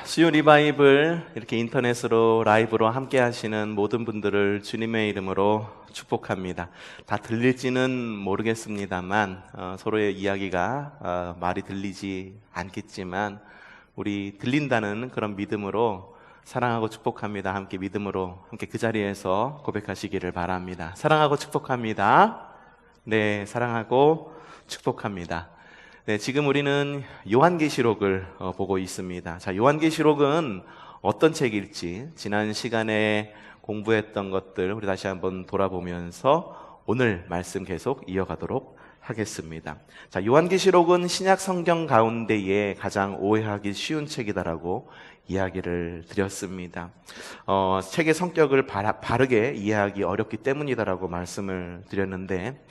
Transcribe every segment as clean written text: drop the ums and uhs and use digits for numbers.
수요 리바이블 이렇게 인터넷으로 라이브로 함께 하시는 모든 분들을 주님의 이름으로 축복합니다. 다 들릴지는 모르겠습니다만 서로의 이야기가 말이 들리지 않겠지만 우리 들린다는 그런 믿음으로 사랑하고 축복합니다. 함께 믿음으로 함께 그 자리에서 고백하시기를 바랍니다. 사랑하고 축복합니다. 네, 사랑하고 축복합니다. 네, 지금 우리는 요한계시록을 보고 있습니다. 자, 요한계시록은 어떤 책일지 지난 시간에 공부했던 것들 우리 다시 한번 돌아보면서 오늘 말씀 계속 이어가도록 하겠습니다. 자, 요한계시록은 신약 성경 가운데에 가장 오해하기 쉬운 책이다라고 이야기를 드렸습니다. 책의 성격을 바르게 이해하기 어렵기 때문이다라고 말씀을 드렸는데,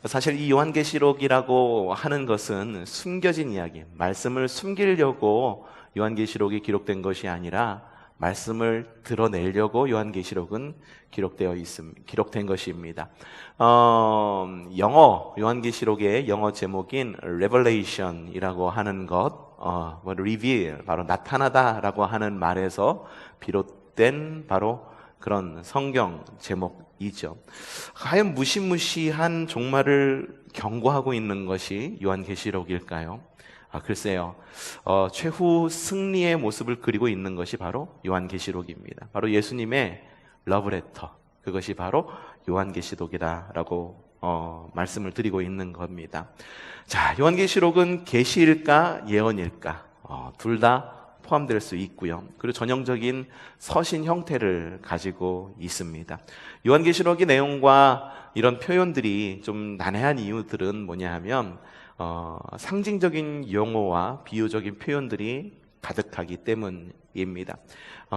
사실 이 요한계시록이라고 하는 것은 숨겨진 이야기, 말씀을 숨기려고 요한계시록이 기록된 것이 아니라 말씀을 드러내려고 요한계시록은 기록된 것입니다. 요한계시록의 영어 제목인 Revelation이라고 하는 것, reveal, 바로 나타나다라고 하는 말에서 비롯된 바로 그런 성경 제목이죠. 과연 무시무시한 종말을 경고하고 있는 것이 요한계시록일까요? 글쎄요. 최후 승리의 모습을 그리고 있는 것이 바로 요한계시록입니다. 바로 예수님의 러브레터, 그것이 바로 요한계시록이다라고 말씀을 드리고 있는 겁니다. 자, 요한계시록은 계시일까 예언일까 둘 다 포함될 수 있고요. 그리고 전형적인 서신 형태를 가지고 있습니다. 요한계시록의 내용과 이런 표현들이 좀 난해한 이유들은 뭐냐 하면 상징적인 용어와 비유적인 표현들이 가득하기 때문입니다.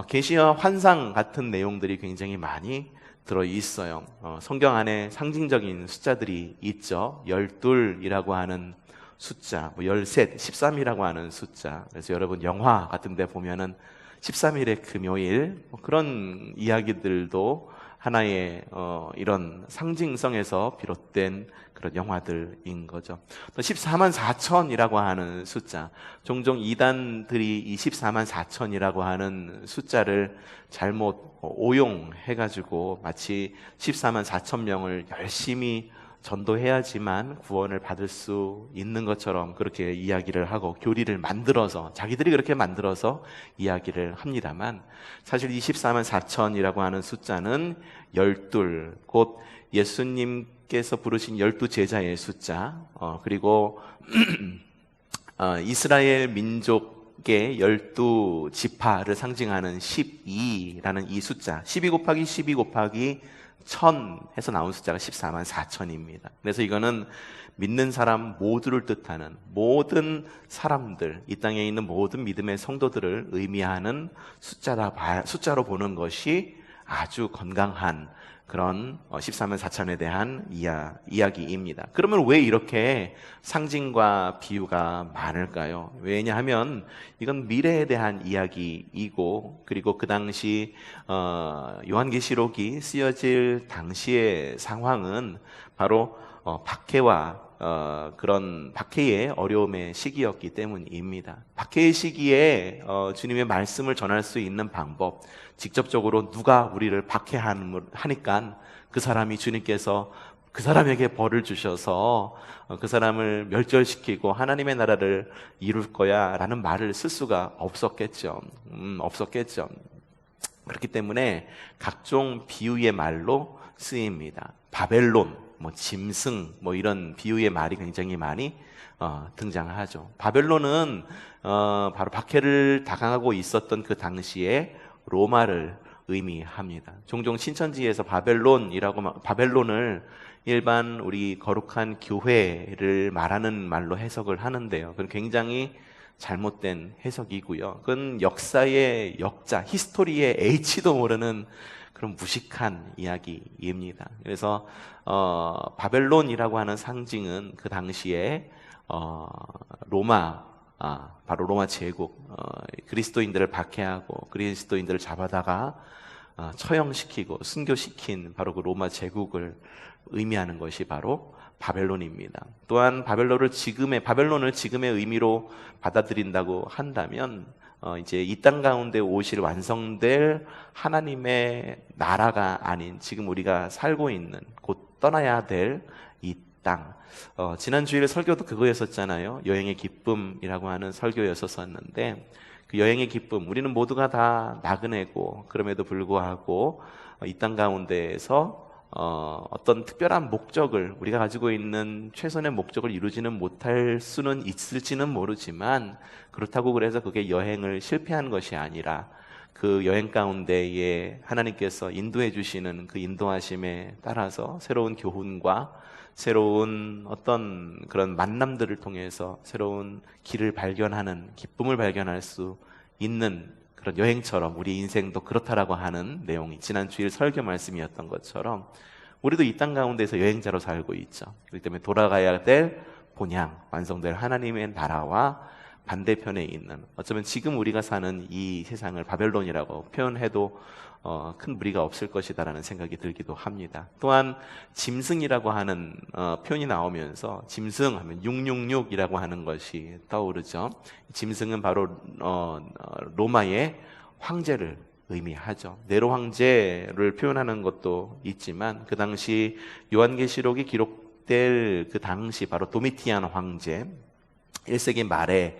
계시와 환상 같은 내용들이 굉장히 많이 들어있어요. 성경 안에 상징적인 숫자들이 있죠. 12이라고 하는 숫자, 13, 13이라고 하는 숫자. 그래서 여러분 영화 같은 데 보면은 13일의 금요일 그런 이야기들도 하나의 이런 상징성에서 비롯된 그런 영화들인 거죠. 또 14만 4천이라고 하는 숫자, 종종 이단들이 이 14만 4천이라고 하는 숫자를 잘못 오용해가지고 마치 14만 4천 명을 열심히 전도해야지만 구원을 받을 수 있는 것처럼 그렇게 이야기를 하고 교리를 만들어서 자기들이 그렇게 만들어서 이야기를 합니다만, 사실 24만 4천이라고 하는 숫자는 12, 곧 예수님께서 부르신 12 제자의 숫자, 그리고 이스라엘 민족의 12지파를 상징하는 12라는 이 숫자, 12 곱하기 12 곱하기 1000 해서 나온 숫자가 14만 4천입니다. 그래서 이거는 믿는 사람 모두를 뜻하는, 모든 사람들, 이 땅에 있는 모든 믿음의 성도들을 의미하는 숫자로 보는 것이 아주 건강한 그런 14만 4천에 대한 이야기입니다. 그러면 왜 이렇게 상징과 비유가 많을까요? 왜냐하면 이건 미래에 대한 이야기이고, 그리고 그 당시 요한계시록이 쓰여질 당시의 상황은 바로 박해와 그런 박해의 어려움의 시기였기 때문입니다. 박해의 시기에 주님의 말씀을 전할 수 있는 방법, 직접적으로 누가 우리를 박해하니까 그 사람이 주님께서 그 사람에게 벌을 주셔서 그 사람을 멸절시키고 하나님의 나라를 이룰 거야 라는 말을 쓸 수가 없었겠죠. 그렇기 때문에 각종 비유의 말로 쓰입니다. 바벨론, 짐승, 이런 비유의 말이 굉장히 많이 등장하죠. 바벨론은 바로 박해를 당하고 있었던 그 당시에 로마를 의미합니다. 종종 신천지에서 바벨론을 일반 우리 거룩한 교회를 말하는 말로 해석을 하는데요. 그건 굉장히 잘못된 해석이고요. 그건 역사의 역자, 히스토리의 H도 모르는 그런 무식한 이야기입니다. 그래서 바벨론이라고 하는 상징은 그 당시에 바로 로마 제국, 그리스도인들을 박해하고 그리스도인들을 잡아다가 처형시키고 순교시킨 바로 그 로마 제국을 의미하는 것이 바로 바벨론입니다. 또한 바벨론을 지금의 의미로 받아들인다고 한다면 이제 이 땅 가운데 오실 완성될 하나님의 나라가 아닌 지금 우리가 살고 있는 곧 떠나야 될 이 땅. 지난 주일에 설교도 그거였었잖아요. 여행의 기쁨이라고 하는 설교였었는데 그 여행의 기쁨, 우리는 모두가 다 나그네고 그럼에도 불구하고 이 땅 가운데에서 어떤 특별한 목적을 우리가 가지고 있는 최선의 목적을 이루지는 못할 수는 있을지는 모르지만 그렇다고 그래서 그게 여행을 실패한 것이 아니라 그 여행 가운데에 하나님께서 인도해 주시는 그 인도하심에 따라서 새로운 교훈과 새로운 어떤 그런 만남들을 통해서 새로운 길을 발견하는 기쁨을 발견할 수 있는 그런 여행처럼 우리 인생도 그렇다라고 하는 내용이 지난 주일 설교 말씀이었던 것처럼 우리도 이 땅 가운데서 여행자로 살고 있죠. 그렇기 때문에 돌아가야 될 본향, 완성될 하나님의 나라와 반대편에 있는 어쩌면 지금 우리가 사는 이 세상을 바벨론이라고 표현해도 큰 무리가 없을 것이다라는 생각이 들기도 합니다. 또한 짐승이라고 하는 표현이 나오면서 짐승하면 666이라고 하는 것이 떠오르죠. 짐승은 바로 로마의 황제를 의미하죠. 네로 황제를 표현하는 것도 있지만 그 당시 요한계시록이 기록될 그 당시 바로 도미티안 황제 1세기 말에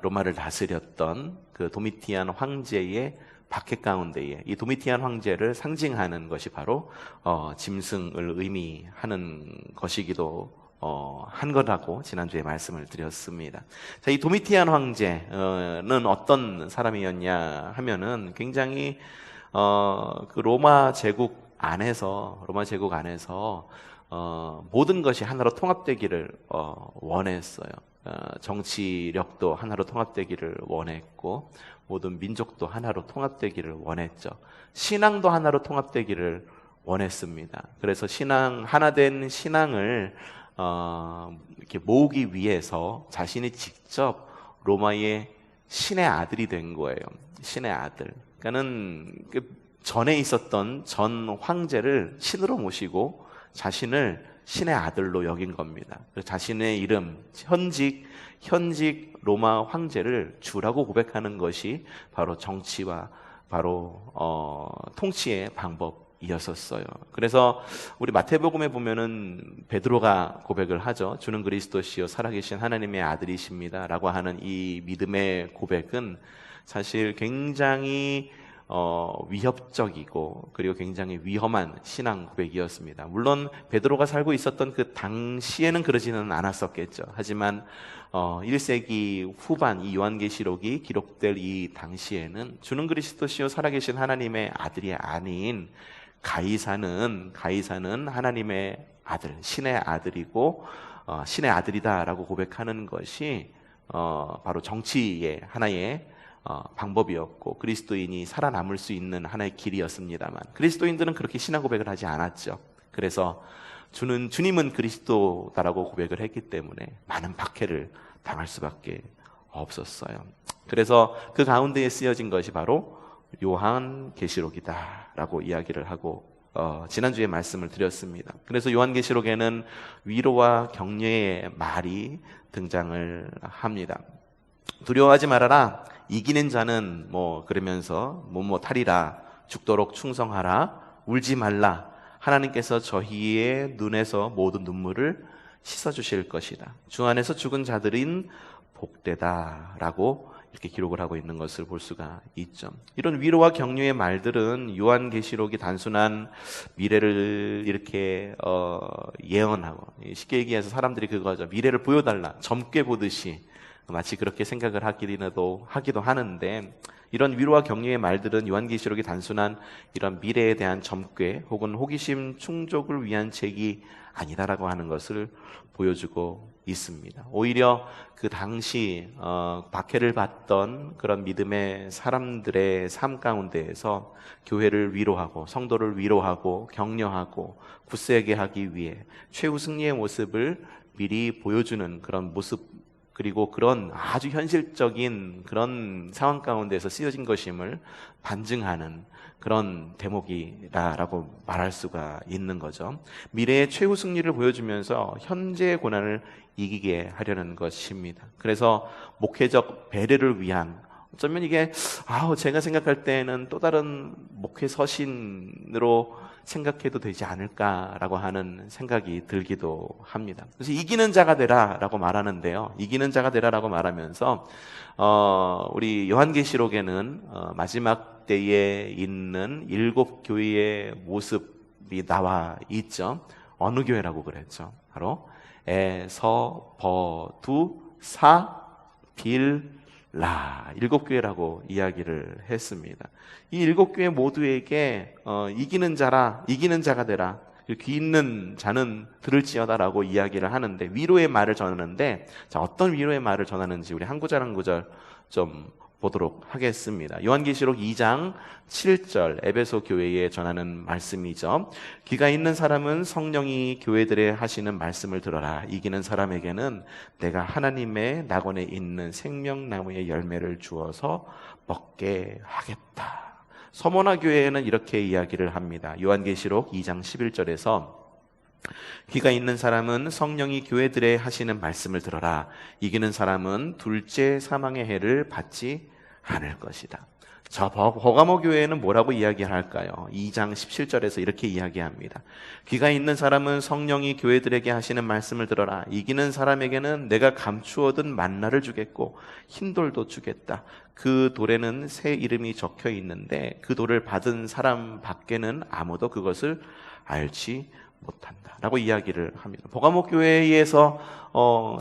로마를 다스렸던 그 도미티안 황제의 박해 가운데에 이 도미티안 황제를 상징하는 것이 바로 짐승을 의미하는 것이기도 한 거라고 지난주에 말씀을 드렸습니다. 자, 이 도미티안 황제는 어떤 사람이었냐 하면은 굉장히 그 로마 제국 안에서 모든 것이 하나로 통합되기를 원했어요. 정치력도 하나로 통합되기를 원했고 모든 민족도 하나로 통합되기를 원했죠. 신앙도 하나로 통합되기를 원했습니다. 그래서 하나된 신앙을 이렇게 모으기 위해서 자신이 직접 로마의 신의 아들이 된 거예요. 신의 아들. 그러니까는 전에 있었던 전 황제를 신으로 모시고 자신을 신의 아들로 여긴 겁니다. 자신의 이름, 현직 로마 황제를 주라고 고백하는 것이 바로 정치와 바로 통치의 방법이었었어요. 그래서 우리 마태복음에 보면은 베드로가 고백을 하죠. 주는 그리스도시요 살아계신 하나님의 아들이십니다라고 하는 이 믿음의 고백은 사실 굉장히 위협적이고 그리고 굉장히 위험한 신앙 고백이었습니다. 물론 베드로가 살고 있었던 그 당시에는 그러지는 않았었겠죠. 하지만 1세기 후반 이 요한계시록이 기록될 이 당시에는 주는 그리스도시요 살아계신 하나님의 아들이 아닌 가이사는 하나님의 아들, 신의 아들이고 신의 아들이다라고 고백하는 것이 바로 정치의 하나의 방법이었고 그리스도인이 살아남을 수 있는 하나의 길이었습니다만 그리스도인들은 그렇게 신앙 고백을 하지 않았죠. 그래서 주님은 그리스도다라고 고백을 했기 때문에 많은 박해를 당할 수밖에 없었어요. 그래서 그 가운데에 쓰여진 것이 바로 요한계시록이다라고 이야기를 하고 지난주에 말씀을 드렸습니다. 그래서 요한계시록에는 위로와 격려의 말이 등장을 합니다. 두려워하지 말아라. 이기는 자는 그러면서 탈이라. 죽도록 충성하라. 울지 말라. 하나님께서 저희의 눈에서 모든 눈물을 씻어주실 것이다. 주 안에서 죽은 자들인 복되다라고 이렇게 기록을 하고 있는 것을 볼 수가 있죠. 이런 위로와 격려의 말들은 요한계시록이 단순한 미래를 이렇게 예언하고 쉽게 얘기해서 사람들이 그거죠. 미래를 보여달라. 젊게 보듯이 마치 그렇게 생각을 하기도 하는데 이런 위로와 격려의 말들은 요한계시록이 단순한 이런 미래에 대한 점괘 혹은 호기심 충족을 위한 책이 아니다라고 하는 것을 보여주고 있습니다. 오히려 그 당시 박해를 받던 그런 믿음의 사람들의 삶 가운데에서 교회를 위로하고 성도를 위로하고 격려하고 굳세게 하기 위해 최후 승리의 모습을 미리 보여주는 그런 모습 그리고 그런 아주 현실적인 그런 상황 가운데서 쓰여진 것임을 반증하는 그런 대목이라고 말할 수가 있는 거죠. 미래의 최후 승리를 보여주면서 현재의 고난을 이기게 하려는 것입니다. 그래서 목회적 배려를 위한 어쩌면 이게 제가 생각할 때는 또 다른 목회 서신으로 생각해도 되지 않을까라고 하는 생각이 들기도 합니다. 그래서 이기는 자가 되라라고 말하는데요. 이기는 자가 되라라고 말하면서 우리 요한계시록에는 마지막 때에 있는 7 교회의 모습이 나와 있죠. 어느 교회라고 그랬죠? 바로 에서, 버두, 사, 빌, 라 7 교회라고 이야기를 했습니다. 이 7 교회 모두에게 이기는 자가 되라, 귀 있는 자는 들을지어다라고 이야기를 하는데, 위로의 말을 전하는데, 자, 어떤 위로의 말을 전하는지 우리 한 구절 한 구절 좀 보도록 하겠습니다. 요한계시록 2장 7절 에베소 교회에 전하는 말씀이죠. 귀가 있는 사람은 성령이 교회들에 하시는 말씀을 들어라. 이기는 사람에게는 내가 하나님의 낙원에 있는 생명나무의 열매를 주어서 먹게 하겠다. 서모나 교회에는 이렇게 이야기를 합니다. 요한계시록 2장 11절에서 귀가 있는 사람은 성령이 교회들에 하시는 말씀을 들어라. 이기는 사람은 둘째 사망의 해를 받지 않을 것이다. 저 버가모 교회는 뭐라고 이야기할까요? 2장 17절에서 이렇게 이야기합니다. 귀가 있는 사람은 성령이 교회들에게 하시는 말씀을 들어라. 이기는 사람에게는 내가 감추어둔 만나를 주겠고 흰돌도 주겠다. 그 돌에는 새 이름이 적혀 있는데 그 돌을 받은 사람 밖에는 아무도 그것을 알지 못한다 라고 이야기를 합니다. 버가모 교회에서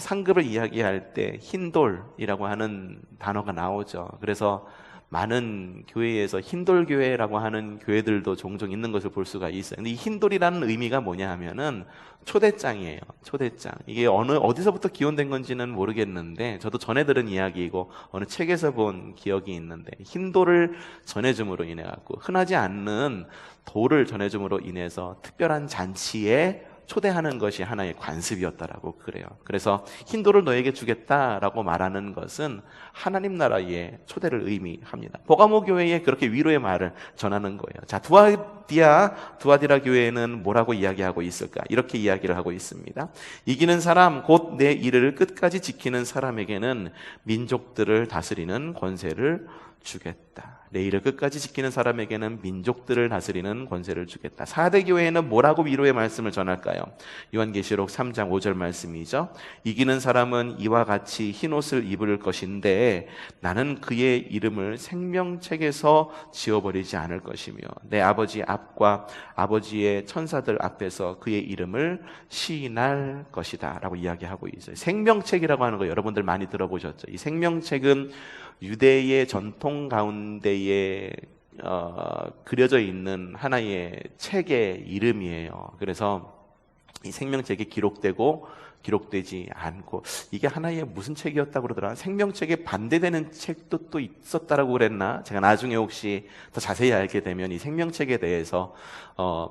상급을 이야기할 때 흰돌이라고 하는 단어가 나오죠. 그래서 많은 교회에서 흰돌교회라고 하는 교회들도 종종 있는 것을 볼 수가 있어요. 근데 이 흰돌이라는 의미가 뭐냐 하면은 초대장이에요. 초대장. 이게 어디서부터 기원된 건지는 모르겠는데, 저도 전해 들은 이야기이고 어느 책에서 본 기억이 있는데, 흰돌을 전해줌으로 인해 갖고 흔하지 않는 돌을 전해줌으로 인해서 특별한 잔치에 초대하는 것이 하나의 관습이었다라고 그래요. 그래서 흰돌을 너에게 주겠다라고 말하는 것은 하나님 나라의 초대를 의미합니다. 버가모 교회에 그렇게 위로의 말을 전하는 거예요. 자, 두아디라 교회는 뭐라고 이야기하고 있을까? 이렇게 이야기를 하고 있습니다. 이기는 사람, 곧 내 일을 끝까지 지키는 사람에게는 민족들을 다스리는 권세를 주겠다. 내 일을 끝까지 지키는 사람에게는 민족들을 다스리는 권세를 주겠다. 4대 교회에는 뭐라고 위로의 말씀을 전할까요? 요한계시록 3장 5절 말씀이죠. 이기는 사람은 이와 같이 흰옷을 입을 것인데 나는 그의 이름을 생명책에서 지워버리지 않을 것이며 내 아버지 앞과 아버지의 천사들 앞에서 그의 이름을 시인할 것이다 라고 이야기하고 있어요. 생명책이라고 하는 거 여러분들 많이 들어보셨죠? 이 생명책은 유대의 전통 가운데에 그려져 있는 하나의 책의 이름이에요. 그래서 이 생명책에 기록되지 않고, 이게 하나의 무슨 책이었다고 그러더라? 생명책에 반대되는 책도 또 있었다라고 그랬나? 제가 나중에 혹시 더 자세히 알게 되면 이 생명책에 대해서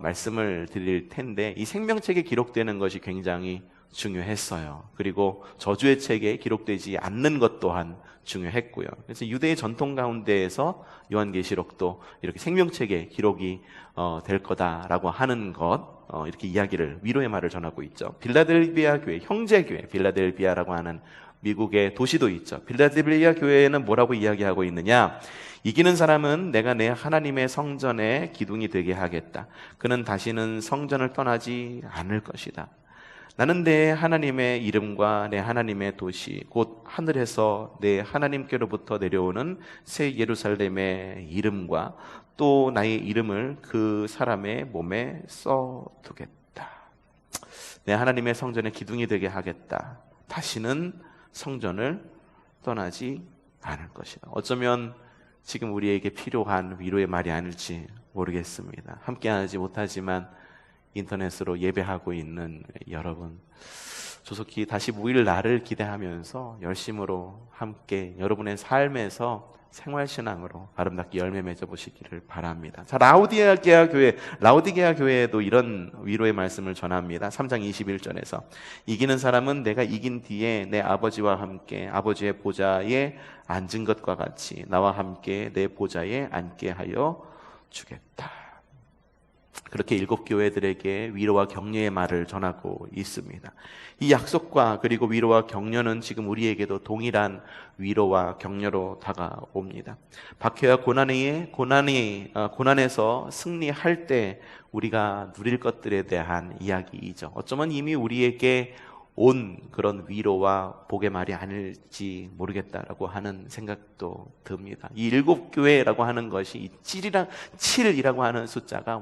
말씀을 드릴 텐데, 이 생명책에 기록되는 것이 굉장히 중요했어요. 그리고 저주의 책에 기록되지 않는 것 또한 중요했고요. 그래서 유대의 전통 가운데에서 요한계시록도 이렇게 생명책에 기록이 될 거다라고 하는 것, 이렇게 이야기를, 위로의 말을 전하고 있죠. 빌라델비아 교회, 형제교회, 빌라델비아라고 하는 미국의 도시도 있죠. 빌라델비아 교회에는 뭐라고 이야기하고 있느냐? 이기는 사람은 내가 내 하나님의 성전의 기둥이 되게 하겠다. 그는 다시는 성전을 떠나지 않을 것이다. 나는 내 하나님의 이름과 내 하나님의 도시 곧 하늘에서 내 하나님께로부터 내려오는 새 예루살렘의 이름과 또 나의 이름을 그 사람의 몸에 써두겠다. 내 하나님의 성전의 기둥이 되게 하겠다. 다시는 성전을 떠나지 않을 것이다. 어쩌면 지금 우리에게 필요한 위로의 말이 아닐지 모르겠습니다. 함께하지 못하지만 인터넷으로 예배하고 있는 여러분, 조속히 다시 모일 날을 기대하면서 열심으로 함께 여러분의 삶에서 생활신앙으로 아름답게 열매 맺어보시기를 바랍니다. 자, 라우디게아 교회에도 이런 위로의 말씀을 전합니다. 3장 21절에서 이기는 사람은 내가 이긴 뒤에 내 아버지와 함께 아버지의 보좌에 앉은 것과 같이 나와 함께 내 보좌에 앉게 하여 주겠다. 그렇게 7교회들에게 위로와 격려의 말을 전하고 있습니다. 이 약속과 그리고 위로와 격려는 지금 우리에게도 동일한 위로와 격려로 다가옵니다. 박해와 고난에서 승리할 때 우리가 누릴 것들에 대한 이야기이죠. 어쩌면 이미 우리에게 온 그런 위로와 복의 말이 아닐지 모르겠다라고 하는 생각도 듭니다. 이 7교회라고 하는 것이 이 7이라고 하는 숫자가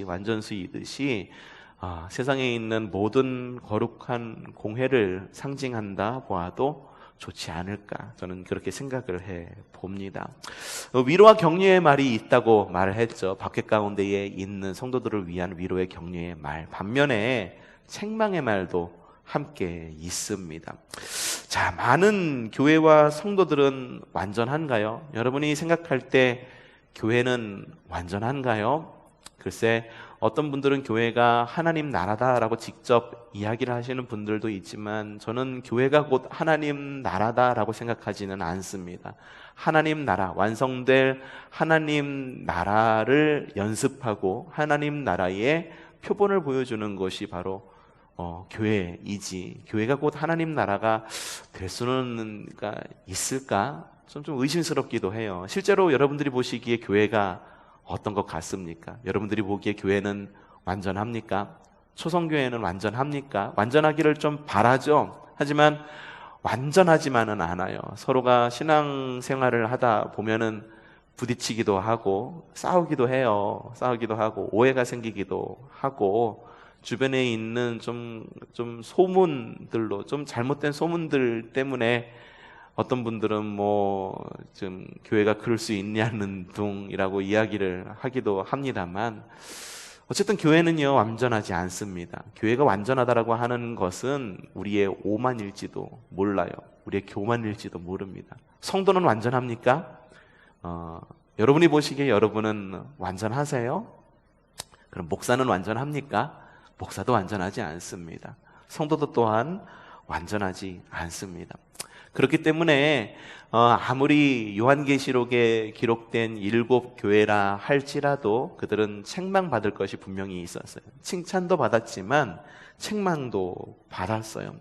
완전수이듯이 세상에 있는 모든 거룩한 공회를 상징한다 보아도 좋지 않을까, 저는 그렇게 생각을 해 봅니다. 위로와 격려의 말이 있다고 말을 했죠. 박해 가운데에 있는 성도들을 위한 위로의 격려의 말, 반면에 책망의 말도 함께 있습니다. 자, 많은 교회와 성도들은 완전한가요? 여러분이 생각할 때 교회는 완전한가요? 글쎄, 어떤 분들은 교회가 하나님 나라다라고 직접 이야기를 하시는 분들도 있지만, 저는 교회가 곧 하나님 나라다라고 생각하지는 않습니다. 하나님 나라, 완성될 하나님 나라를 연습하고 하나님 나라의 표본을 보여주는 것이 바로 교회이지, 교회가 곧 하나님 나라가 될 수는 있을까? 좀 의심스럽기도 해요. 실제로 여러분들이 보시기에 교회가 어떤 것 같습니까? 여러분들이 보기에 교회는 완전합니까? 초성교회는 완전합니까? 완전하기를 좀 바라죠. 하지만 완전하지만은 않아요. 서로가 신앙생활을 하다 보면은 부딪히기도 하고 싸우기도 해요. 싸우기도 하고 오해가 생기기도 하고, 주변에 있는 좀 소문들로, 좀 잘못된 소문들 때문에 어떤 분들은 좀 교회가 그럴 수 있냐는 둥이라고 이야기를 하기도 합니다만, 어쨌든 교회는요 완전하지 않습니다. 교회가 완전하다라고 하는 것은 우리의 오만일지도 몰라요. 우리의 교만일지도 모릅니다. 성도는 완전합니까? 여러분이 보시기에 여러분은 완전하세요? 그럼 목사는 완전합니까? 목사도 완전하지 않습니다. 성도도 또한 완전하지 않습니다. 그렇기 때문에 아무리 요한계시록에 기록된 7교회라 할지라도 그들은 책망받을 것이 분명히 있었어요. 칭찬도 받았지만 책망도 받았어요.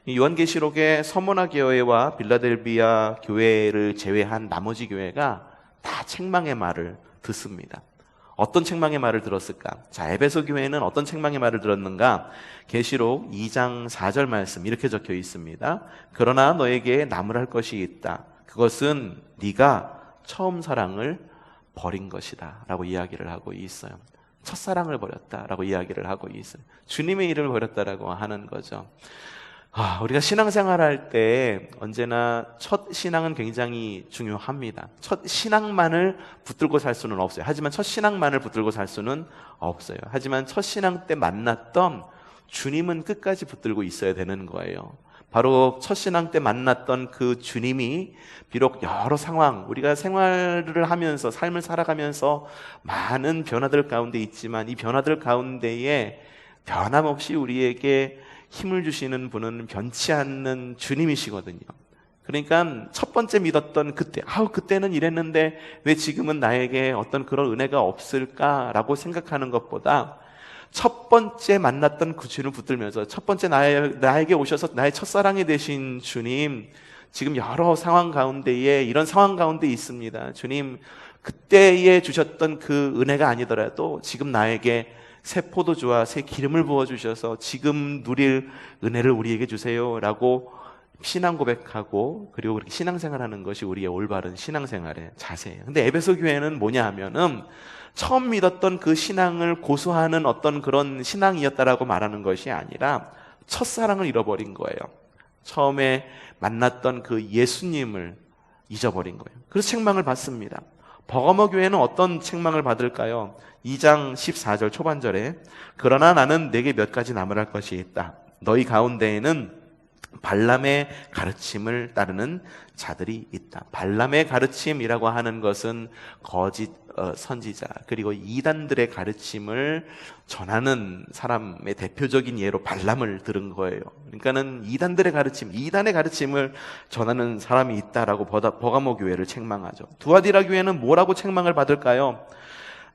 이 요한계시록의 서머나 교회와 빌라델비아 교회를 제외한 나머지 교회가 다 책망의 말을 듣습니다. 어떤 책망의 말을 들었을까? 자, 에베소 교회는 어떤 책망의 말을 들었는가? 계시록 2장 4절 말씀 이렇게 적혀 있습니다. 그러나 너에게 나무랄 것이 있다. 그것은 네가 처음 사랑을 버린 것이다 라고 이야기를 하고 있어요. 첫사랑을 버렸다라고 이야기를 하고 있어요. 주님의 일을 버렸다라고 하는 거죠. 우리가 신앙생활 할 때 언제나 첫 신앙은 굉장히 중요합니다. 첫 신앙만을 붙들고 살 수는 없어요. 하지만 첫 신앙만을 붙들고 살 수는 없어요. 하지만 첫 신앙 때 만났던 주님은 끝까지 붙들고 있어야 되는 거예요. 바로 첫 신앙 때 만났던 그 주님이 비록 여러 상황, 우리가 생활을 하면서 삶을 살아가면서 많은 변화들 가운데 있지만, 이 변화들 가운데에 변함없이 우리에게 힘을 주시는 분은 변치 않는 주님이시거든요. 그러니까 첫 번째 믿었던 그때는 이랬는데 왜 지금은 나에게 어떤 그런 은혜가 없을까라고 생각하는 것보다, 첫 번째 만났던 그 주님을 붙들면서 첫 번째 나에게 오셔서 나의 첫사랑이 되신 주님, 지금 여러 상황 가운데에 이런 상황 가운데 있습니다. 주님, 그때에 주셨던 그 은혜가 아니더라도 지금 나에게 새 포도주와 새 기름을 부어주셔서 지금 누릴 은혜를 우리에게 주세요 라고 신앙 고백하고, 그리고 그렇게 신앙생활하는 것이 우리의 올바른 신앙생활의 자세예요. 근데 에베소 교회는 뭐냐 하면은 처음 믿었던 그 신앙을 고수하는 어떤 그런 신앙이었다라고 말하는 것이 아니라 첫사랑을 잃어버린 거예요. 처음에 만났던 그 예수님을 잊어버린 거예요. 그래서 책망을 받습니다. 버가모 교회는 어떤 책망을 받을까요? 2장 14절 초반절에 그러나 나는 내게 몇 가지 나무랄 것이 있다. 너희 가운데에는 발람의 가르침을 따르는 자들이 있다. 발람의 가르침이라고 하는 것은 거짓 선지자 그리고 이단들의 가르침을 전하는 사람의 대표적인 예로 발람을 들은 거예요. 그러니까는 이단들의 가르침, 이단의 가르침을 전하는 사람이 있다라고 버가모 교회를 책망하죠. 두아디라 교회는 뭐라고 책망을 받을까요?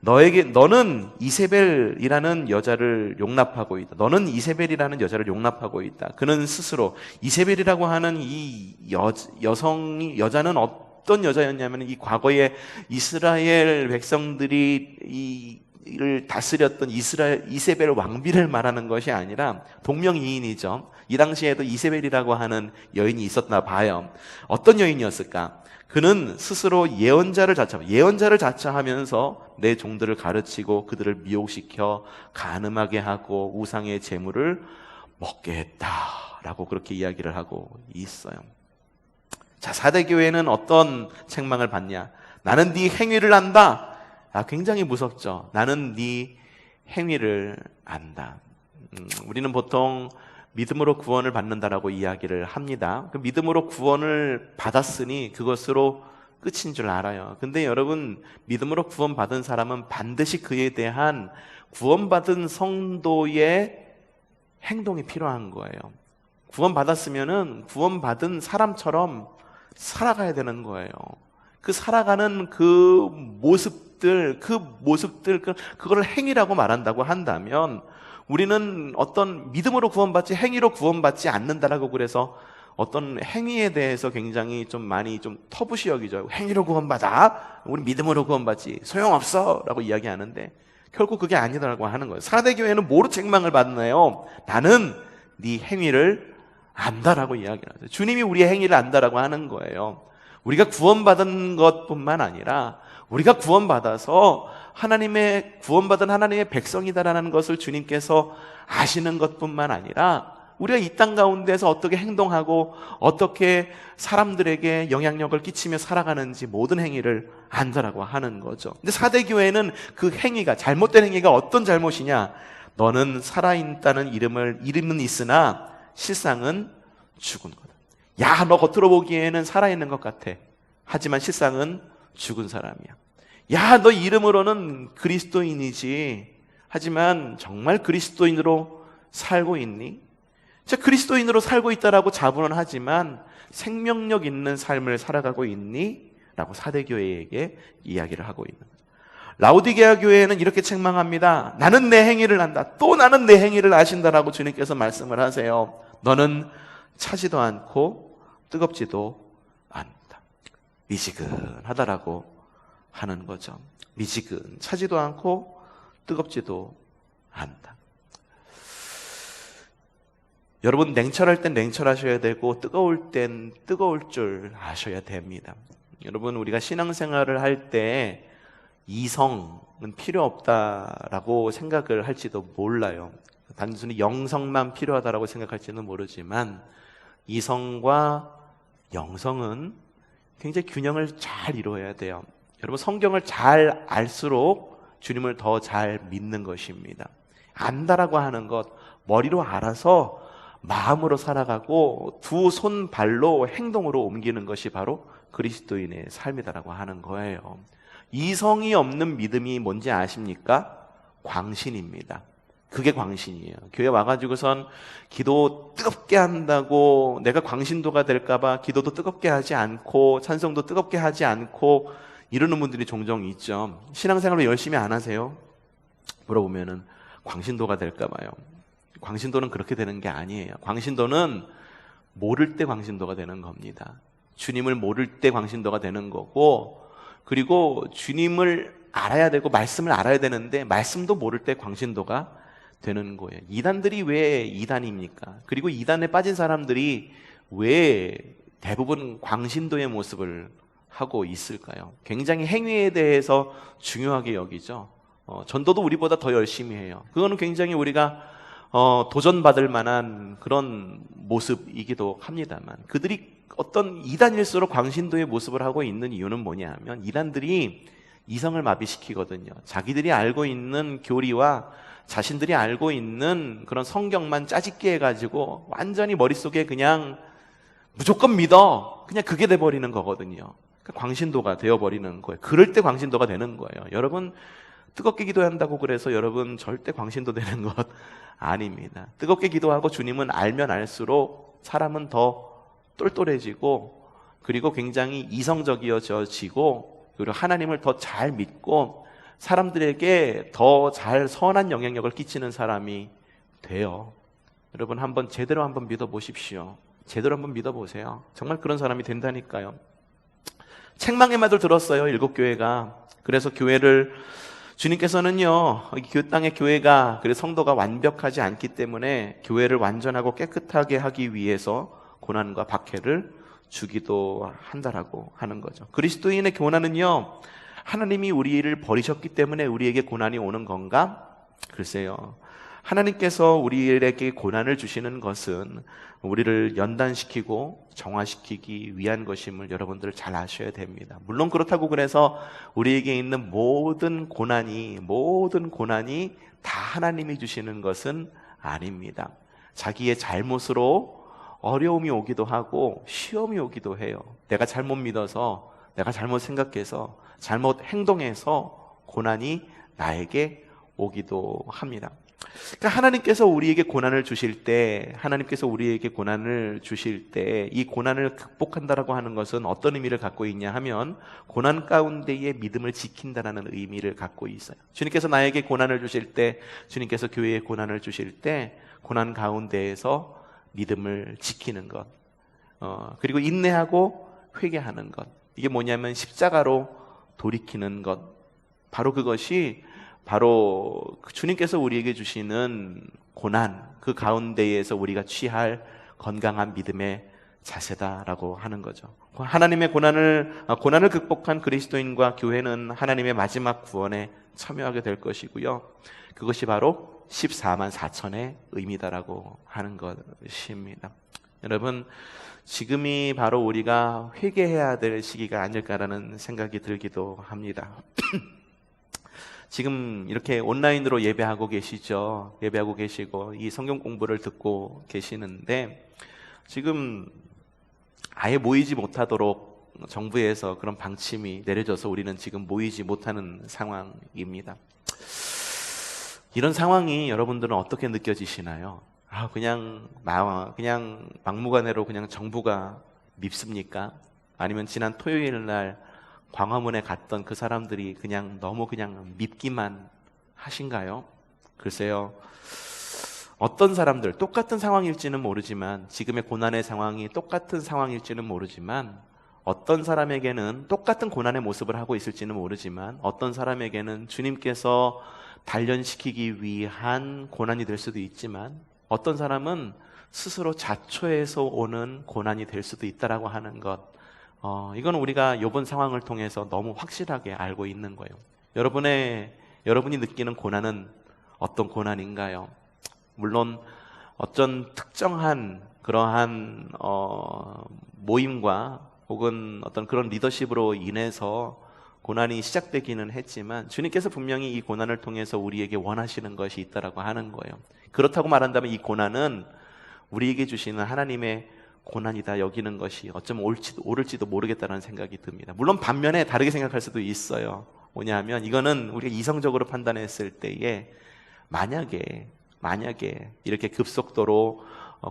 너는 이세벨이라는 여자를 용납하고 있다. 너는 이세벨이라는 여자를 용납하고 있다. 그는 스스로 이세벨이라고 하는 이 여자는 어떤 여자였냐면 이 과거에 이스라엘 백성들이 이를 다스렸던 이세벨 왕비를 말하는 것이 아니라 동명이인이죠. 이 당시에도 이세벨이라고 하는 여인이 있었나 봐요. 어떤 여인이었을까? 그는 스스로 예언자를 자처하면서 내 종들을 가르치고 그들을 미혹시켜 간음하게 하고 우상의 재물을 먹게 했다라고 그렇게 이야기를 하고 있어요. 자, 사대교회는 어떤 책망을 받냐? 나는 네 행위를 안다. 굉장히 무섭죠. 나는 네 행위를 안다. 우리는 보통 믿음으로 구원을 받는다라고 이야기를 합니다. 그 믿음으로 구원을 받았으니 그것으로 끝인 줄 알아요. 근데 여러분, 믿음으로 구원받은 사람은 반드시 그에 대한 구원받은 성도의 행동이 필요한 거예요. 구원받았으면은 구원받은 사람처럼 살아가야 되는 거예요. 그 살아가는 그 모습들, 그걸 행위라고 말한다고 한다면 우리는 어떤 믿음으로 구원받지 행위로 구원받지 않는다라고 그래서 어떤 행위에 대해서 굉장히 좀 많이 좀 터부시 여기죠. 행위로 구원받아? 우리 믿음으로 구원받지. 소용없어! 라고 이야기하는데 결국 그게 아니다라고 하는 거예요. 사대교회는 뭐로 책망을 받나요? 나는 네 행위를 안다라고 이야기를 하죠. 주님이 우리의 행위를 안다라고 하는 거예요. 우리가 구원받은 것뿐만 아니라 우리가 구원받아서 구원받은 하나님의 백성이다라는 것을 주님께서 아시는 것뿐만 아니라 우리가 이 땅 가운데서 어떻게 행동하고 어떻게 사람들에게 영향력을 끼치며 살아가는지 모든 행위를 안다라고 하는 거죠. 근데 사대교회는 그 행위가, 잘못된 행위가 어떤 잘못이냐? 너는 살아있다는 이름은 있으나 실상은 죽은 거다. 야, 너 겉으로 보기에는 살아있는 것 같아. 하지만 실상은 죽은 사람이야. 야, 너 이름으로는 그리스도인이지. 하지만 정말 그리스도인으로 살고 있니? 자, 그리스도인으로 살고 있다라고 자부는 하지만 생명력 있는 삶을 살아가고 있니? 라고 사대교회에게 이야기를 하고 있는 거죠. 라오디게아 교회는 이렇게 책망합니다. 나는 내 행위를 안다. 또 나는 내 행위를 아신다라고 주님께서 말씀을 하세요. 너는 차지도 않고 뜨겁지도 않다. 미지근하다라고 하는 거죠. 미지근, 차지도 않고 뜨겁지도 않다. 여러분, 냉철할 땐 냉철하셔야 되고 뜨거울 땐 뜨거울 줄 아셔야 됩니다. 여러분, 우리가 신앙생활을 할 때 이성은 필요 없다라고 생각을 할지도 몰라요. 단순히 영성만 필요하다라고 생각할지는 모르지만 이성과 영성은 굉장히 균형을 잘 이루어야 돼요. 여러분, 성경을 잘 알수록 주님을 더 잘 믿는 것입니다. 안다라고 하는 것, 머리로 알아서 마음으로 살아가고 두 손 발로 행동으로 옮기는 것이 바로 그리스도인의 삶이다라고 하는 거예요. 이성이 없는 믿음이 뭔지 아십니까? 광신입니다. 그게 광신이에요. 교회 와가지고선 기도 뜨겁게 한다고 내가 광신도가 될까봐 기도도 뜨겁게 하지 않고 찬송도 뜨겁게 하지 않고 이러는 분들이 종종 있죠. 신앙생활을 열심히 안 하세요? 물어보면은 광신도가 될까봐요. 광신도는 그렇게 되는 게 아니에요. 광신도는 모를 때 광신도가 되는 겁니다. 주님을 모를 때 광신도가 되는 거고, 그리고 주님을 알아야 되고 말씀을 알아야 되는데 말씀도 모를 때 광신도가 되는 거예요. 이단들이 왜 이단입니까? 그리고 이단에 빠진 사람들이 왜 대부분 광신도의 모습을 하고 있을까요? 굉장히 행위에 대해서 중요하게 여기죠. 전도도 우리보다 더 열심히 해요. 그거는 굉장히 우리가 도전받을 만한 그런 모습이기도 합니다만, 그들이 어떤 이단일수록 광신도의 모습을 하고 있는 이유는 뭐냐 하면 이단들이 이성을 마비시키거든요. 자기들이 알고 있는 교리와 자신들이 알고 있는 그런 성경만 짜집기 해가지고 완전히 머릿속에 그냥 무조건 믿어, 그냥 그게 돼버리는 거거든요. 그러니까 광신도가 되어버리는 거예요. 그럴 때 광신도가 되는 거예요. 여러분, 뜨겁게 기도한다고 그래서 여러분 절대 광신도 되는 것 아닙니다. 뜨겁게 기도하고 주님은 알면 알수록 사람은 더 똘똘해지고, 그리고 굉장히 이성적이어지고, 그리고 하나님을 더 잘 믿고, 사람들에게 더 잘 선한 영향력을 끼치는 사람이 돼요. 여러분 제대로 한번 믿어보십시오. 제대로 한번 믿어보세요. 정말 그런 사람이 된다니까요. 책망의 말을 들었어요, 7교회가. 그래서 교회를 주님께서는요, 이 땅의 교회가, 그래서 성도가 완벽하지 않기 때문에 교회를 완전하고 깨끗하게 하기 위해서 고난과 박해를 주기도 한다라고 하는 거죠. 그리스도인의 고난은요, 하나님이 우리를 버리셨기 때문에 우리에게 고난이 오는 건가? 글쎄요. 하나님께서 우리에게 고난을 주시는 것은 우리를 연단시키고 정화시키기 위한 것임을 여러분들 잘 아셔야 됩니다. 물론 그렇다고 그래서 우리에게 있는 모든 고난이 다 하나님이 주시는 것은 아닙니다. 자기의 잘못으로 어려움이 오기도 하고 시험이 오기도 해요. 내가 잘못 믿어서, 내가 잘못 생각해서, 잘못 행동해서 고난이 나에게 오기도 합니다. 그러니까 하나님께서 우리에게 고난을 주실 때, 이 고난을 극복한다라고 하는 것은 어떤 의미를 갖고 있냐 하면, 고난 가운데의 믿음을 지킨다라는 의미를 갖고 있어요. 주님께서 나에게 고난을 주실 때, 주님께서 교회에 고난을 주실 때, 고난 가운데에서 믿음을 지키는 것, 그리고 인내하고 회개하는 것, 이게 뭐냐면 십자가로 돌이키는 것, 바로 그것이 바로 주님께서 우리에게 주시는 고난, 그 가운데에서 우리가 취할 건강한 믿음의 자세다라고 하는 거죠. 하나님의 고난을 극복한 그리스도인과 교회는 하나님의 마지막 구원에 참여하게 될 것이고요. 그것이 바로 14만 4천의 의미다라고 하는 것입니다. 여러분, 지금이 바로 우리가 회개해야 될 시기가 아닐까라는 생각이 들기도 합니다. 지금 이렇게 온라인으로 예배하고 계시죠. 예배하고 계시고 이 성경 공부를 듣고 계시는데, 지금 아예 모이지 못하도록 정부에서 그런 방침이 내려져서 우리는 지금 모이지 못하는 상황입니다. 이런 상황이 여러분들은 어떻게 느껴지시나요? 그냥 막무가내로 그냥 정부가 밉습니까? 아니면 지난 토요일 날 광화문에 갔던 그 사람들이 너무 밉기만 하신가요? 글쎄요. 어떤 사람들, 똑같은 상황일지는 모르지만, 지금의 고난의 상황이 똑같은 상황일지는 모르지만, 어떤 사람에게는 똑같은 고난의 모습을 하고 있을지는 모르지만, 어떤 사람에게는 주님께서 단련시키기 위한 고난이 될 수도 있지만, 어떤 사람은 스스로 자초해서 오는 고난이 될 수도 있다라고 하는 것, 이건 우리가 이번 상황을 통해서 너무 확실하게 알고 있는 거예요. 여러분이 느끼는 고난은 어떤 고난인가요? 물론 어떤 특정한 그러한 모임과 혹은 어떤 그런 리더십으로 인해서 고난이 시작되기는 했지만, 주님께서 분명히 이 고난을 통해서 우리에게 원하시는 것이 있다라고 하는 거예요. 그렇다고 말한다면 이 고난은 우리에게 주시는 하나님의 고난이다 여기는 것이 어쩌면 옳을지도 모르겠다는 생각이 듭니다. 물론 반면에 다르게 생각할 수도 있어요. 뭐냐면 이거는 우리가 이성적으로 판단했을 때에 만약에 이렇게 급속도로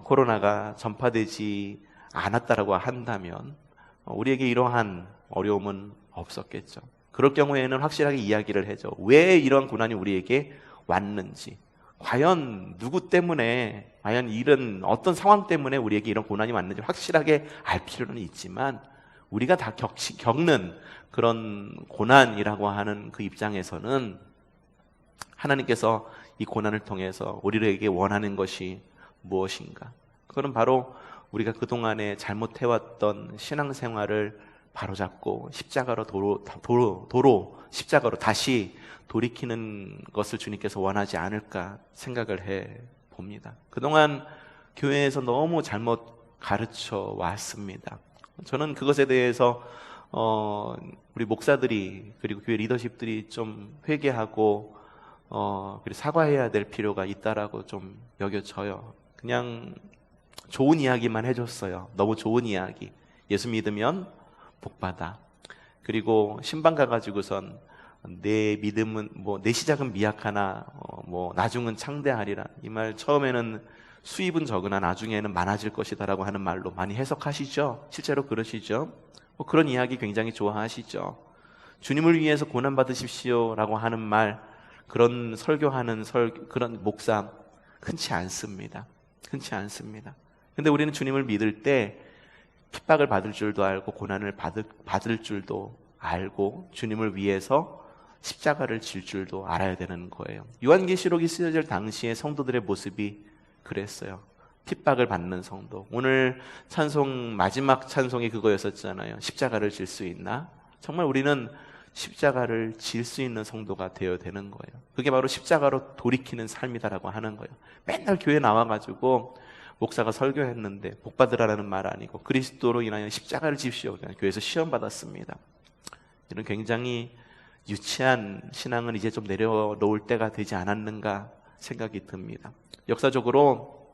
코로나가 전파되지 않았다라고 한다면 우리에게 이러한 어려움은 없었겠죠. 그럴 경우에는 확실하게 이야기를 해줘. 왜 이런 고난이 우리에게 왔는지, 과연 누구 때문에, 과연 이런 어떤 상황 때문에 우리에게 이런 고난이 왔는지 확실하게 알 필요는 있지만, 우리가 다 겪는 그런 고난이라고 하는 그 입장에서는 하나님께서 이 고난을 통해서 우리에게 원하는 것이 무엇인가? 그거는 바로 우리가 그동안에 잘못해왔던 신앙생활을 바로잡고 십자가로 십자가로 다시 돌이키는 것을 주님께서 원하지 않을까 생각을 해 봅니다. 그동안 교회에서 너무 잘못 가르쳐 왔습니다. 저는 그것에 대해서 우리 목사들이 그리고 교회 리더십들이 좀 회개하고 그리고 사과해야 될 필요가 있다라고 좀 여겨져요. 그냥 좋은 이야기만 해줬어요. 너무 좋은 이야기. 예수 믿으면 복받아. 그리고 신방 가가지고선 내 믿음은 내 시작은 미약하나 나중은 창대하리라. 이 말 처음에는 수입은 적으나 나중에는 많아질 것이다라고 하는 말로 많이 해석하시죠. 실제로 그러시죠. 그런 이야기 굉장히 좋아하시죠. 주님을 위해서 고난 받으십시오라고 하는 말, 그런 설교하는 그런 목사 흔치 않습니다. 흔치 않습니다. 근데 우리는 주님을 믿을 때 핍박을 받을 줄도 알고 고난을 받을 줄도 알고 주님을 위해서 십자가를 질 줄도 알아야 되는 거예요. 요한계시록이 쓰여질 당시의 성도들의 모습이 그랬어요. 핍박을 받는 성도. 오늘 찬송 마지막 찬송이 그거였었잖아요. 십자가를 질 수 있나? 정말 우리는 십자가를 질 수 있는 성도가 되어야 되는 거예요. 그게 바로 십자가로 돌이키는 삶이다라고 하는 거예요. 맨날 교회 나와가지고 목사가 설교했는데 복 받으라는 말 아니고 그리스도로 인하여 십자가를 집시오. 교회에서 시험 받았습니다. 이런 굉장히 유치한 신앙은 이제 좀 내려놓을 때가 되지 않았는가 생각이 듭니다. 역사적으로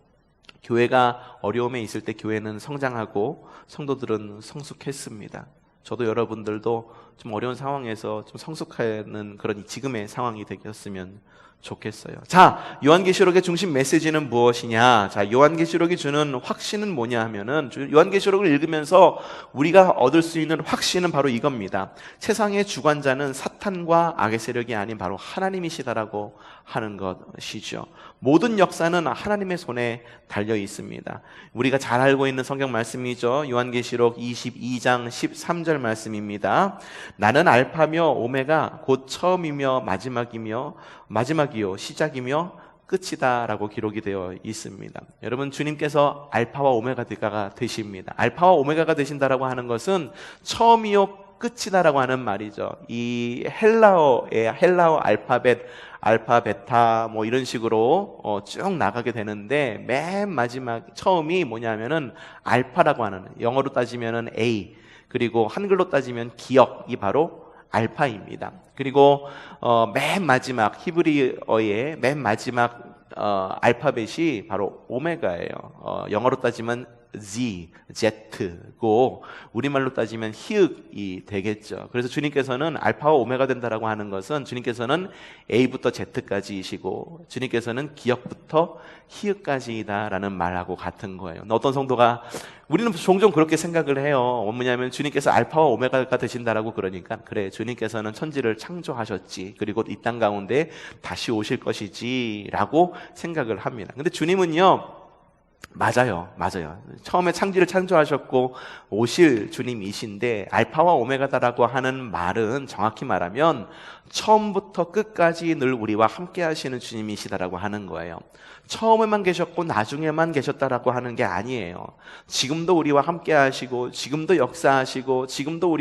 교회가 어려움에 있을 때 교회는 성장하고 성도들은 성숙했습니다. 저도 여러분들도 좀 어려운 상황에서 좀 성숙하는 그런 지금의 상황이 되었으면 좋겠어요. 자, 요한계시록의 중심 메시지는 무엇이냐? 자, 요한계시록이 주는 확신은 뭐냐 하면은, 요한계시록을 읽으면서 우리가 얻을 수 있는 확신은 바로 이겁니다. 세상의 주관자는 사탄과 악의 세력이 아닌 바로 하나님이시다라고 하는 것이죠. 모든 역사는 하나님의 손에 달려 있습니다. 우리가 잘 알고 있는 성경 말씀이죠. 요한계시록 22장 13절 말씀입니다. 나는 알파며 오메가 곧 처음이며 마지막이요 시작이며 끝이다 라고 기록이 되어 있습니다. 여러분, 주님께서 알파와 오메가가 되십니다. 알파와 오메가가 되신다라고 하는 것은 처음이요 끝이다라고 하는 말이죠. 이 헬라어 알파벳, 알파, 베타 뭐 이런 식으로 쭉 나가게 되는데, 맨 마지막 처음이 뭐냐면은 알파라고 하는, 영어로 따지면은 A, 그리고 한글로 따지면 기억이 바로 알파입니다. 그리고 맨 마지막 히브리어의 맨 마지막 알파벳이 바로 오메가예요. 영어로 따지면 Z고 우리말로 따지면 히읗이 되겠죠. 그래서 주님께서는 알파와 오메가 된다라고 하는 것은 주님께서는 A부터 Z까지이시고 주님께서는 기억부터 히읗까지이다라는 말하고 같은 거예요. 어떤 성도가 우리는 종종 그렇게 생각을 해요. 뭐냐면 주님께서 알파와 오메가가 되신다라고 그러니까 그래, 주님께서는 천지를 창조하셨지, 그리고 이 땅 가운데 다시 오실 것이지 라고 생각을 합니다. 근데 주님은요, 맞아요. 처음에 창조를 창조하셨고 오실 주님이신데, 알파와 오메가다라고 하는 말은 정확히 말하면 처음부터 끝까지 늘 우리와 함께 하시는 주님이시다라고 하는 거예요. 처음에만 계셨고 나중에만 계셨다라고 하는 게 아니에요. 지금도 우리와 함께 하시고, 지금도 역사하시고, 지금도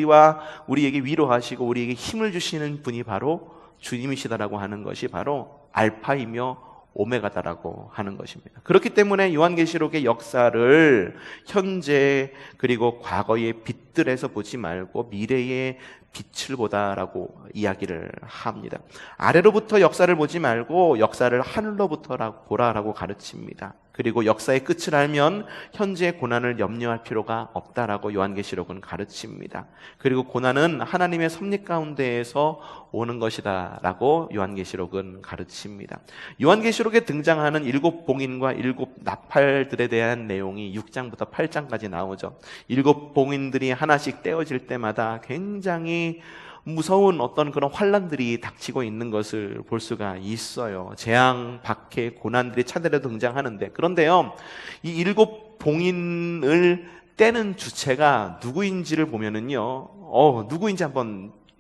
우리에게 위로하시고 우리에게 힘을 주시는 분이 바로 주님이시다라고 하는 것이 바로 알파이며 오메가다라고 하는 것입니다. 그렇기 때문에 요한계시록의 역사를 현재 그리고 과거의 빛들에서 보지 말고 미래의 빛을 보다라고 이야기를 합니다. 아래로부터 역사를 보지 말고 역사를 하늘로부터 보라라고 가르칩니다. 그리고 역사의 끝을 알면 현재의 고난을 염려할 필요가 없다라고 요한계시록은 가르칩니다. 그리고 고난은 하나님의 섭리 가운데에서 오는 것이다라고 요한계시록은 가르칩니다. 요한계시록에 등장하는 7 봉인과 7 나팔들에 대한 내용이 6장부터 8장까지 나오죠. 7 봉인들이 하나씩 떼어질 때마다 굉장히 무서운 어떤 그런 환란들이 닥치고 있는 것을 볼 수가 있어요. 재앙, 박해, 고난들이 차례로 등장하는데, 그런데요, 이 7 봉인을 떼는 주체가 누구인지를 보면은요,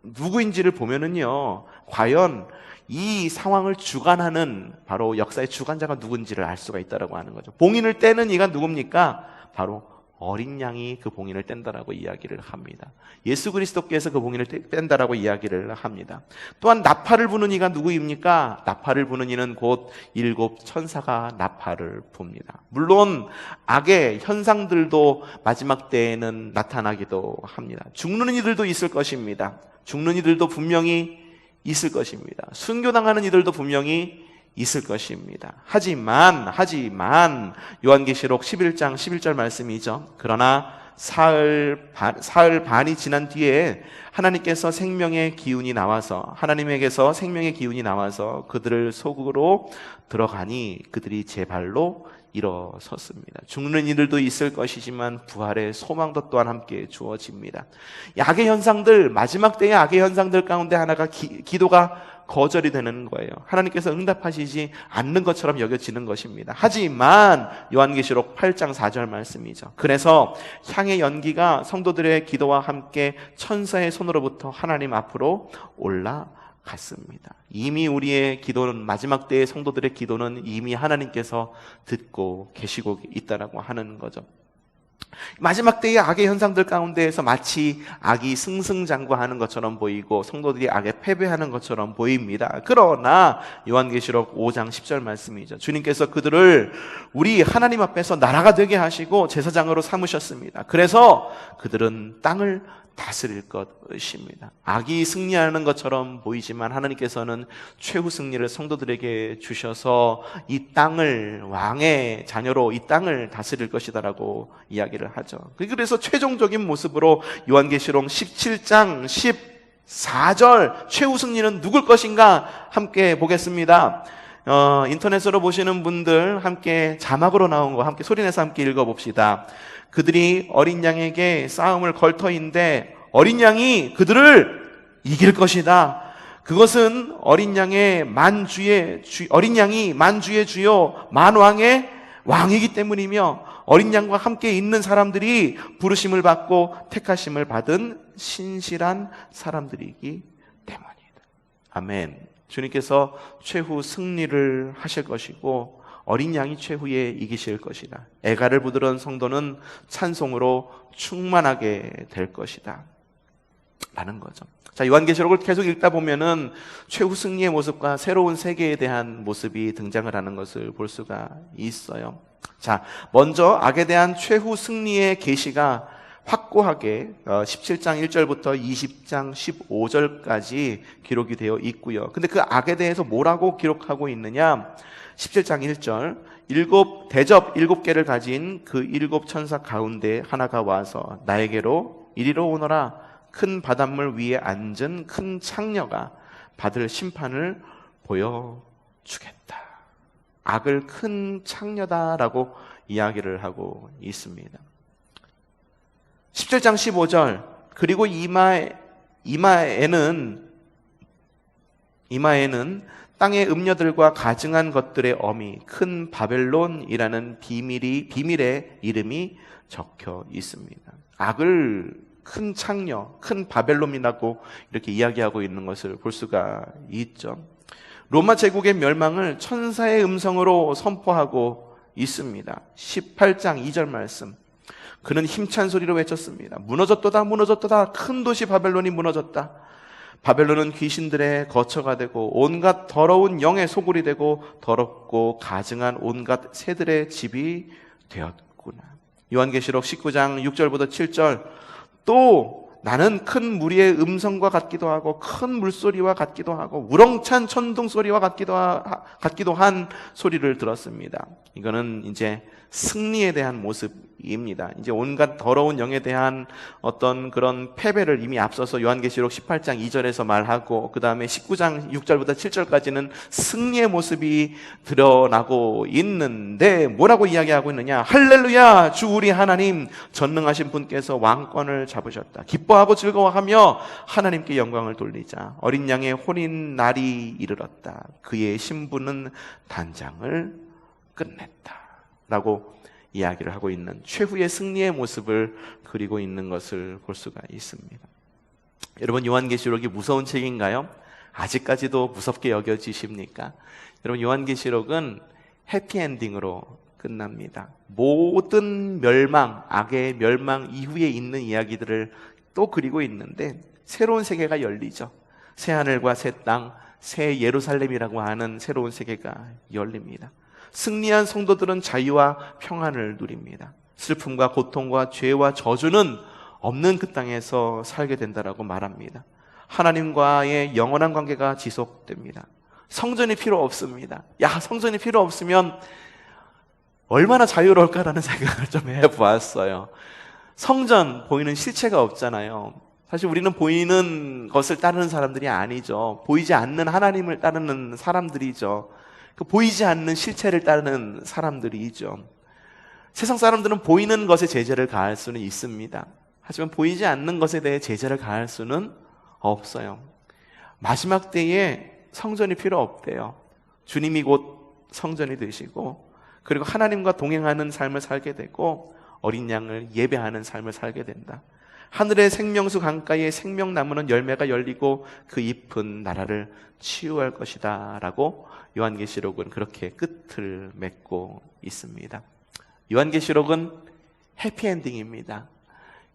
누구인지를 보면은요, 과연 이 상황을 주관하는 바로 역사의 주관자가 누군지를 알 수가 있다라고 하는 거죠. 봉인을 떼는 이가 누굽니까? 바로 어린 양이 그 봉인을 뗀다라고 이야기를 합니다. 예수 그리스도께서 그 봉인을 뗀다라고 이야기를 합니다. 또한 나팔을 부는 이가 누구입니까? 나팔을 부는 이는 곧 7 천사가 나팔을 붑니다. 물론 악의 현상들도 마지막 때에는 나타나기도 합니다. 죽는 이들도 있을 것입니다. 죽는 이들도 분명히 있을 것입니다. 순교당하는 이들도 분명히 있을 것입니다. 하지만 요한계시록 11장 11절 말씀이죠. 그러나 사흘 반이 지난 뒤에 하나님에게서 생명의 기운이 나와서 그들을 속으로 들어가니 그들이 제 발로 일어섰습니다. 죽는 이들도 있을 것이지만 부활의 소망도 또한 함께 주어집니다. 이 악의 현상들, 마지막 때의 악의 현상들 가운데 하나가 기도가 거절이 되는 거예요. 하나님께서 응답하시지 않는 것처럼 여겨지는 것입니다. 하지만 요한계시록 8장 4절 말씀이죠. 그래서 향의 연기가 성도들의 기도와 함께 천사의 손으로부터 하나님 앞으로 올라갔습니다. 이미 우리의 기도는, 마지막 때의 성도들의 기도는 이미 하나님께서 듣고 계시고 있다라고 하는 거죠. 마지막 때의 악의 현상들 가운데에서 마치 악이 승승장구하는 것처럼 보이고 성도들이 악에 패배하는 것처럼 보입니다. 그러나 요한계시록 5장 10절 말씀이죠. 주님께서 그들을 우리 하나님 앞에서 나라가 되게 하시고 제사장으로 삼으셨습니다. 그래서 그들은 땅을 다스릴 것입니다. 악이 승리하는 것처럼 보이지만 하나님께서는 최후 승리를 성도들에게 주셔서 이 땅을, 왕의 자녀로 이 땅을 다스릴 것이다라고 이야기를 하죠. 그래서 최종적인 모습으로 요한계시록 17장 14절 최후 승리는 누굴 것인가 함께 보겠습니다. 인터넷으로 보시는 분들 함께 자막으로 나온 거 함께 소리내서 함께 읽어봅시다. 그들이 어린 양에게 싸움을 걸 터인데 어린 양이 그들을 이길 것이다. 그것은 어린 양이 만주의 주요 만왕의 왕이기 때문이며 어린 양과 함께 있는 사람들이 부르심을 받고 택하심을 받은 신실한 사람들이기 때문이다. 아멘. 주님께서 최후 승리를 하실 것이고 어린 양이 최후에 이기실 것이다. 애가를 부드러운 성도는 찬송으로 충만하게 될 것이다 라는 거죠. 자, 요한계시록을 계속 읽다 보면은 최후 승리의 모습과 새로운 세계에 대한 모습이 등장을 하는 것을 볼 수가 있어요. 자, 먼저 악에 대한 최후 승리의 계시가 확고하게 17장 1절부터 20장 15절까지 기록이 되어 있고요. 근데 그 악에 대해서 뭐라고 기록하고 있느냐? 17장 1절, 대접 7개를 가진 그 7 천사 가운데 하나가 와서 나에게로 이리로 오너라. 큰 바닷물 위에 앉은 큰 창녀가 받을 심판을 보여주겠다. 악을 큰 창녀다라고 이야기를 하고 있습니다. 17장 15절, 그리고 이마에는 땅의 음녀들과 가증한 것들의 어미 큰 바벨론이라는 비밀의 이름이 적혀 있습니다. 악을 큰 창녀, 큰 바벨론이라고 이렇게 이야기하고 있는 것을 볼 수가 있죠. 로마 제국의 멸망을 천사의 음성으로 선포하고 있습니다. 18장 2절 말씀. 그는 힘찬 소리로 외쳤습니다. 무너졌도다, 무너졌도다. 큰 도시 바벨론이 무너졌다. 바벨론은 귀신들의 거처가 되고 온갖 더러운 영의 소굴이 되고 더럽고 가증한 온갖 새들의 집이 되었구나. 요한계시록 19장 6절부터 7절. 또 나는 큰 무리의 음성과 같기도 하고 큰 물소리와 같기도 하고 우렁찬 천둥 소리와 같기도 한 소리를 들었습니다. 이거는 이제 승리에 대한 모습입니다. 이제 온갖 더러운 영에 대한 어떤 그런 패배를 이미 앞서서 요한계시록 18장 2절에서 말하고 그 다음에 19장 6절부터 7절까지는 승리의 모습이 드러나고 있는데 뭐라고 이야기하고 있느냐? 할렐루야! 주 우리 하나님 전능하신 분께서 왕권을 잡으셨다. 기뻐하고 즐거워하며 하나님께 영광을 돌리자. 어린 양의 혼인 날이 이르렀다. 그의 신부는 단장을 끝냈다 라고 이야기를 하고 있는 최후의 승리의 모습을 그리고 있는 것을 볼 수가 있습니다. 여러분, 요한계시록이 무서운 책인가요? 아직까지도 무섭게 여겨지십니까? 여러분, 요한계시록은 해피엔딩으로 끝납니다. 모든 멸망, 악의 멸망 이후에 있는 이야기들을 또 그리고 있는데 새로운 세계가 열리죠. 새 하늘과 새 땅, 새 예루살렘이라고 하는 새로운 세계가 열립니다. 승리한 성도들은 자유와 평안을 누립니다. 슬픔과 고통과 죄와 저주는 없는 그 땅에서 살게 된다라고 말합니다. 하나님과의 영원한 관계가 지속됩니다. 성전이 필요 없습니다. 성전이 필요 없으면 얼마나 자유로울까라는 생각을 좀 해보았어요. 성전 보이는 실체가 없잖아요. 사실 우리는 보이는 것을 따르는 사람들이 아니죠. 보이지 않는 하나님을 따르는 사람들이죠. 그 보이지 않는 실체를 따르는 사람들이죠. 세상 사람들은 보이는 것에 제재를 가할 수는 있습니다. 하지만 보이지 않는 것에 대해 제재를 가할 수는 없어요. 마지막 때에 성전이 필요 없대요. 주님이 곧 성전이 되시고, 그리고 하나님과 동행하는 삶을 살게 되고 어린 양을 예배하는 삶을 살게 된다. 하늘의 생명수 강가에 생명나무는 열매가 열리고 그 잎은 나라를 치유할 것이다 라고 요한계시록은 그렇게 끝을 맺고 있습니다. 요한계시록은 해피엔딩입니다.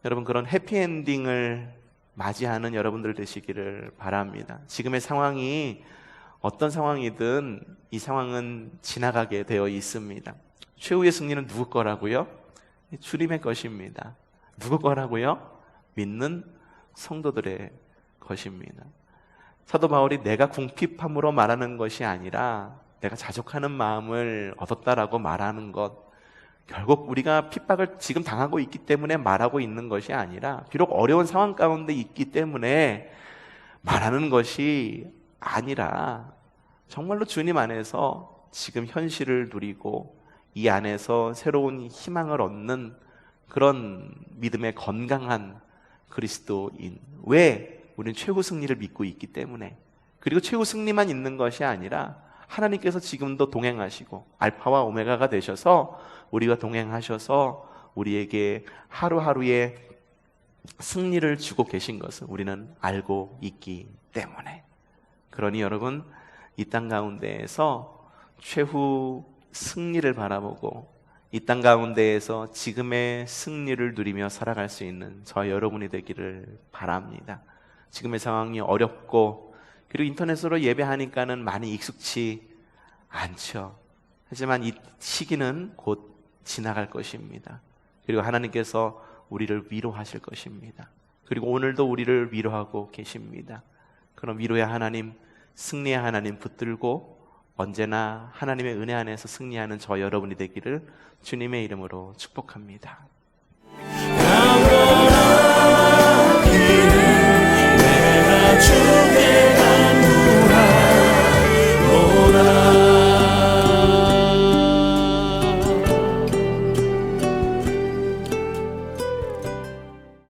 여러분, 그런 해피엔딩을 맞이하는 여러분들 되시기를 바랍니다. 지금의 상황이 어떤 상황이든 이 상황은 지나가게 되어 있습니다. 최후의 승리는 누구 거라고요? 주님의 것입니다. 누구 거라고요? 믿는 성도들의 것입니다. 사도 바울이 내가 궁핍함으로 말하는 것이 아니라 내가 자족하는 마음을 얻었다라고 말하는 것, 결국 우리가 핍박을 지금 당하고 있기 때문에 말하고 있는 것이 아니라 비록 어려운 상황 가운데 있기 때문에 말하는 것이 아니라 정말로 주님 안에서 지금 현실을 누리고 이 안에서 새로운 희망을 얻는 그런 믿음의 건강한 그리스도인. 왜? 우리는 최후 승리를 믿고 있기 때문에. 그리고 최후 승리만 있는 것이 아니라 하나님께서 지금도 동행하시고 알파와 오메가가 되셔서 우리가 동행하셔서 우리에게 하루하루의 승리를 주고 계신 것을 우리는 알고 있기 때문에. 그러니 여러분, 이 땅 가운데에서 최후 승리를 바라보고 이 땅 가운데에서 지금의 승리를 누리며 살아갈 수 있는 저와 여러분이 되기를 바랍니다. 지금의 상황이 어렵고 그리고 인터넷으로 예배하니까는 많이 익숙치 않죠. 하지만 이 시기는 곧 지나갈 것입니다. 그리고 하나님께서 우리를 위로하실 것입니다. 그리고 오늘도 우리를 위로하고 계십니다. 그럼 위로의 하나님, 승리의 하나님 붙들고 언제나 하나님의 은혜 안에서 승리하는 저 여러분이 되기를 주님의 이름으로 축복합니다.